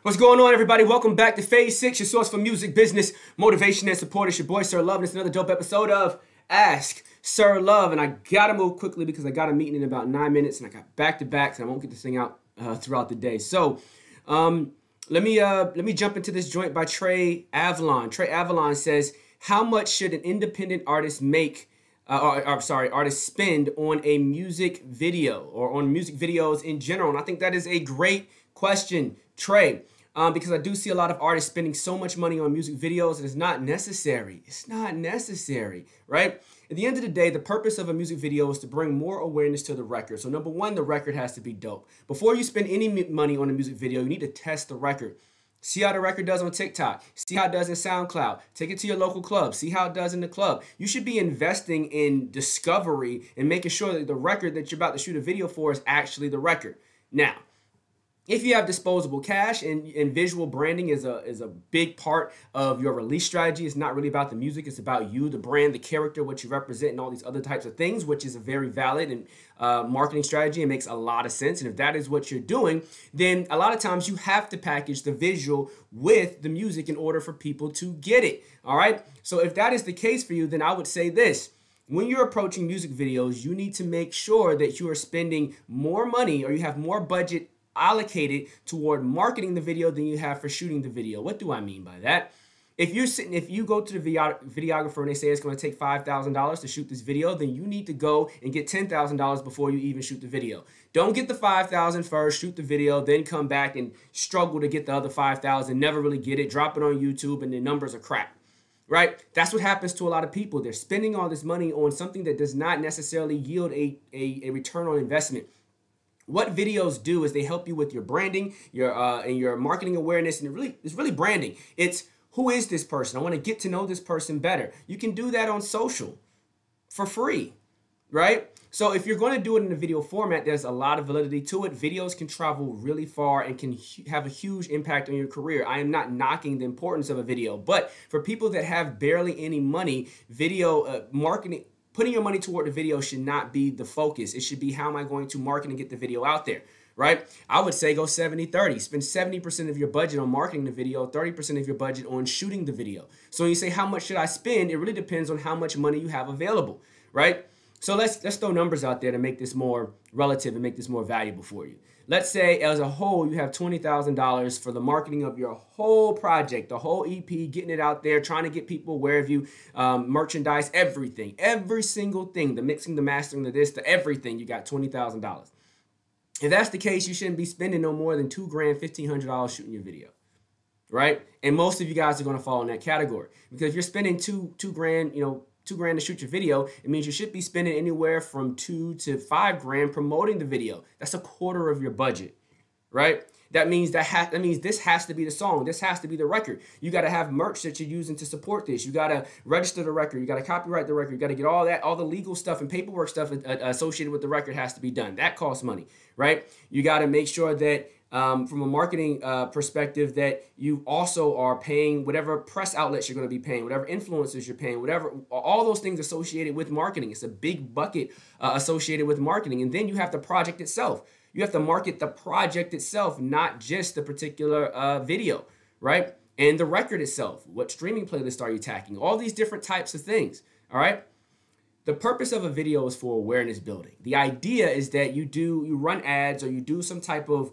What's going on, everybody? Welcome back to Phase 6, your source for music, business, motivation, and support. It's your boy, Sir Love, and it's another dope episode of Ask Sir Love. And I gotta move quickly because I got a meeting in about 9 minutes, and I got back-to-backs, and I won't get this thing out throughout the day. So, let me jump into this joint by Trey Avlon. Trey Avlon says, "How much should an independent artist make?" Artists spend on a music video or on music videos in general? And I think that is a great question, Trey, because I do see a lot of artists spending so much money on music videos and it's not necessary. It's not necessary, right? At the end of the day, the purpose of a music video is to bring more awareness to the record. So number one, the record has to be dope. Before you spend any money on a music video, you need to test the record. See how the record does on TikTok. See how it does in SoundCloud. Take it to your local club. See how it does in the club. You should be investing in discovery and making sure that the record that you're about to shoot a video for is actually the record. Now, if you have disposable cash and visual branding is a big part of your release strategy, it's not really about the music. It's about you, the brand, the character, what you represent, and all these other types of things, which is a very valid and marketing strategy and makes a lot of sense. And if that is what you're doing, then a lot of times you have to package the visual with the music in order for people to get it. All right. So if that is the case for you, then I would say this. When you're approaching music videos, you need to make sure that you are spending more money or you have more budget allocated toward marketing the video than you have for shooting the video. What do I mean by that? If you go to the videographer and they say it's going to take $5,000 to shoot this video, then you need to go and get $10,000 before you even shoot the video. Don't get the $5,000 first, shoot the video, then come back and struggle to get the other $5,000, never really get it, drop it on YouTube, and the numbers are crap. Right? That's what happens to a lot of people. They're spending all this money on something that does not necessarily yield a return on investment. What videos do is they help you with your branding, your marketing awareness, and it's really branding. It's who is this person? I want to get to know this person better. You can do that on social for free, right? So if you're going to do it in a video format, there's a lot of validity to it. Videos can travel really far and can have a huge impact on your career. I am not knocking the importance of a video, but for people that have barely any money, video marketing, putting your money toward the video should not be the focus. It should be, how am I going to market and get the video out there, right? I would say go 70-30. Spend 70% of your budget on marketing the video, 30% of your budget on shooting the video. So when you say, how much should I spend? It really depends on how much money you have available, right? So let's throw numbers out there to make this more relative and make this more valuable for you. Let's say as a whole, you have $20,000 for the marketing of your whole project, the whole EP, getting it out there, trying to get people aware of you, merchandise, everything, every single thing, the mixing, the mastering, the this, the everything, you got $20,000. If that's the case, you shouldn't be spending no more than $2,000, $1,500 shooting your video, right? And most of you guys are going to fall in that category because if you're spending $2,000, $2,000 to shoot your video, it means you should be spending anywhere from $2,000 to $5,000 promoting the video. That's a quarter of your budget, right? That means this has to be the song. This has to be the record. You got to have merch that you're using to support this. You got to register the record. You got to copyright the record. You got to get all the legal stuff and paperwork stuff associated with the record has to be done. That costs money, right? You got to make sure that from a marketing perspective, that you also are paying whatever press outlets you're going to be paying, whatever influencers you're paying, whatever, all those things associated with marketing. It's a big bucket associated with marketing. And then you have the project itself. You have to market the project itself, not just the particular video, right? And the record itself. What streaming playlist are you attacking? All these different types of things, all right? The purpose of a video is for awareness building. The idea is that you run ads or you do some type of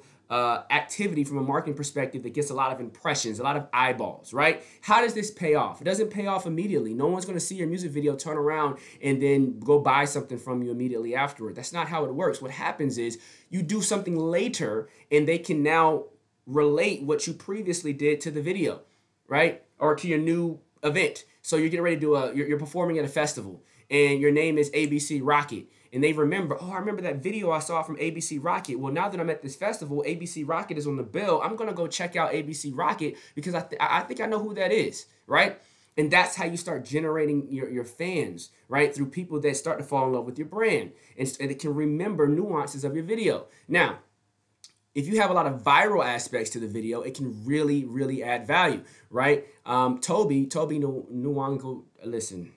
activity from a marketing perspective that gets a lot of impressions, a lot of eyeballs, right? How does this pay off? It doesn't pay off immediately. No one's going to see your music video, turn around, and then go buy something from you immediately afterward. That's not how it works. What happens is you do something later, and they can now relate what you previously did to the video, right? Or to your new event. So you're getting ready to do you're performing at a festival, and your name is ABC Rocket. And they remember, oh, I remember that video I saw from ABC Rocket. Well, now that I'm at this festival, ABC Rocket is on the bill. I'm going to go check out ABC Rocket because I think I know who that is, right? And that's how you start generating your fans, right? Through people that start to fall in love with your brand and it can remember nuances of your video. Now, if you have a lot of viral aspects to the video, it can really, really add value, right? Toby Nwango, listen,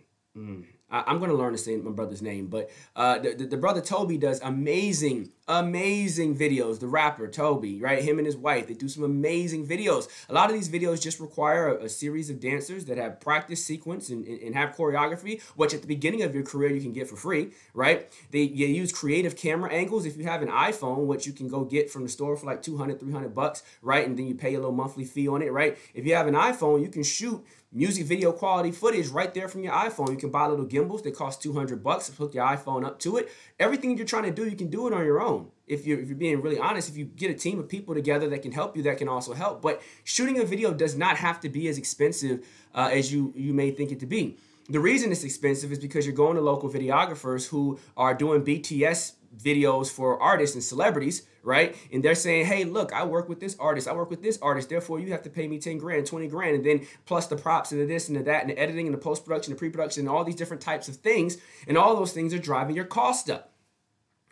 I'm going to learn to say my brother's name, but the brother Toby does amazing amazing videos. The rapper Toby, right? Him and his wife, they do some amazing videos. A lot of these videos just require a series of dancers that have practice sequence and have choreography, which at the beginning of your career you can get for free, right? You use creative camera angles. If you have an iPhone, which you can go get from the store for like 200, 300 bucks, right? And then you pay a little monthly fee on it, right? If you have an iPhone, you can shoot music video quality footage right there from your iPhone. You can buy little gimbals. They cost 200 bucks. Hook your iPhone up to it. Everything you're trying to do, you can do it on your own. If you're being really honest, if you get a team of people together that can help you, that can also help. But shooting a video does not have to be as expensive as you may think it to be. The reason it's expensive is because you're going to local videographers who are doing BTS videos for artists and celebrities, right? And they're saying, hey, look, I work with this artist, I work with this artist, therefore you have to pay me 10 grand, 20 grand, and then plus the props and the this and the that and the editing and the post-production, the pre-production, and all these different types of things. And all those things are driving your cost up,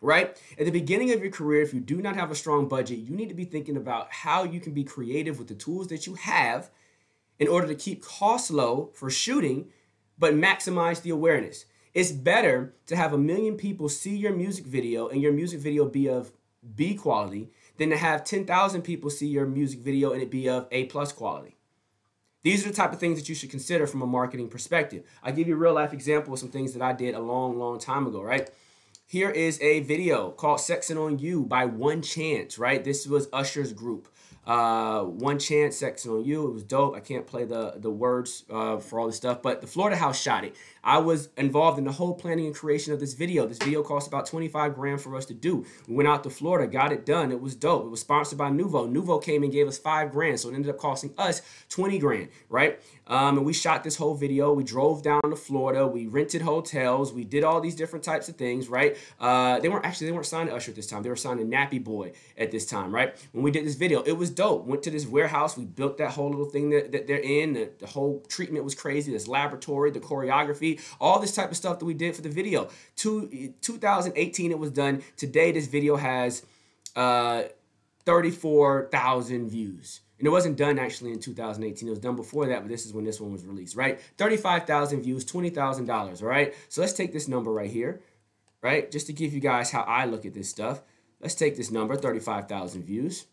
right? At the beginning of your career, if you do not have a strong budget, you need to be thinking about how you can be creative with the tools that you have in order to keep costs low for shooting, but maximize the awareness. It's better to have 1 million people see your music video and your music video be of B quality than to have 10,000 people see your music video and it be of A+ quality. These are the type of things that you should consider from a marketing perspective. I'll give you a real life example of some things that I did a long time ago, right? Here is a video called Sexin' on You by One Chance, right? This was Usher's group. One Chance, Sexin' on You. It was dope. I can't play the words for all this stuff, but the Florida House shot it. I was involved in the whole planning and creation of this video. This video cost about 25 grand for us to do. We went out to Florida, got it done. It was dope. It was sponsored by Nuvo. Nuvo came and gave us 5 grand, so it ended up costing us 20 grand, right? And we shot this whole video. We drove down to Florida. We rented hotels. We did all these different types of things, right? They weren't signed to Usher at this time. They were signed to Nappy Boy at this time, right? When we did this video, it was dope. Went to this warehouse. We built that whole little thing that they're in. The whole treatment was crazy. This laboratory, the choreography, all this type of stuff that we did for the video. 2018, it was done. Today, this video has 34,000 views. And it wasn't done actually in 2018. It was done before that, but this is when this one was released, right? 35,000 views, $20,000, all right? So let's take this number right here, right? Just to give you guys how I look at this stuff. Let's take this number, 35,000 views,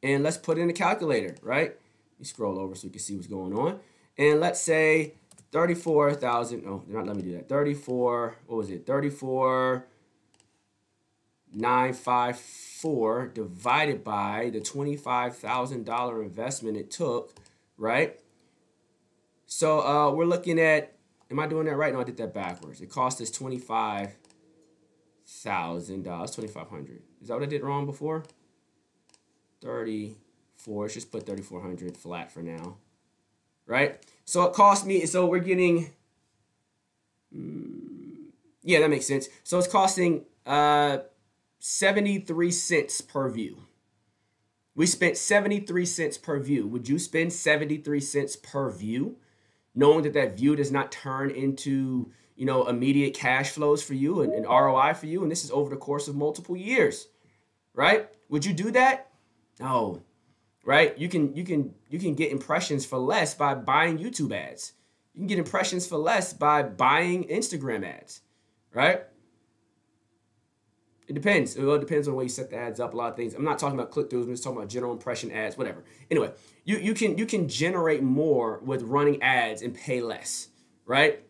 and let's put it in the calculator, right? You scroll over so you can see what's going on. And let's say 34,000, oh, they're not letting me do that. 34,954 divided by the $25,000 investment it took, right? So we're looking at, am I doing that right? No, I did that backwards. It cost us $25,000, $2,500. Is that what I did wrong before? 34, let's just put 3,400 flat for now, right? So it cost me, so we're getting, yeah, that makes sense. So it's costing 73 cents per view. We spent 73 cents per view. Would you spend 73 cents per view, knowing that that view does not turn into, you know, immediate cash flows for you and ROI for you? And this is over the course of multiple years, right? Would you do that? No, right? You can get impressions for less by buying YouTube ads. You can get impressions for less by buying Instagram ads, right? It depends. It depends on the way you set the ads up, a lot of things. I'm not talking about click-throughs. I'm just talking about general impression ads, whatever. Anyway, you can generate more with running ads and pay less, right?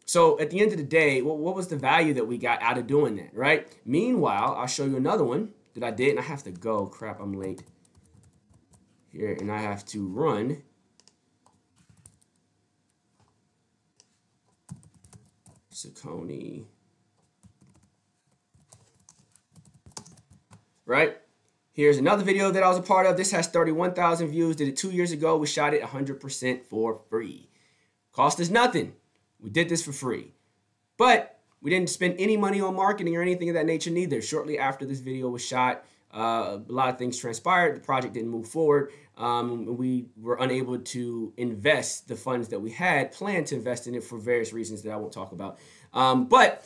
So at the end of the day, what was the value that we got out of doing that, right? Meanwhile, I'll show you another one that I did, and I have to go. Crap, I'm late here, and I have to run. Saucony. Right? Here's another video that I was a part of. This has 31,000 views. Did it 2 years ago. We shot it 100% for free. Cost us nothing. We did this for free. But we didn't spend any money on marketing or anything of that nature neither. Shortly after this video was shot, a lot of things transpired. The project didn't move forward. We were unable to invest the funds that we had planned to invest in it for various reasons that I won't talk about. But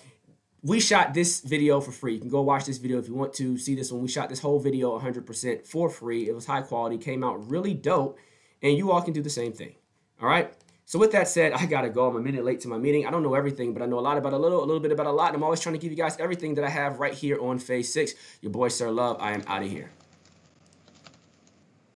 we shot this video for free. You can go watch this video if you want to see this one. We shot this whole video 100% for free. It was high quality, came out really dope, and you all can do the same thing. All right? So with that said, I gotta go. I'm a minute late to my meeting. I don't know everything, but I know a lot about a little bit about a lot. And I'm always trying to give you guys everything that I have right here on Phase 6. Your boy, Sir Love. I am out of here.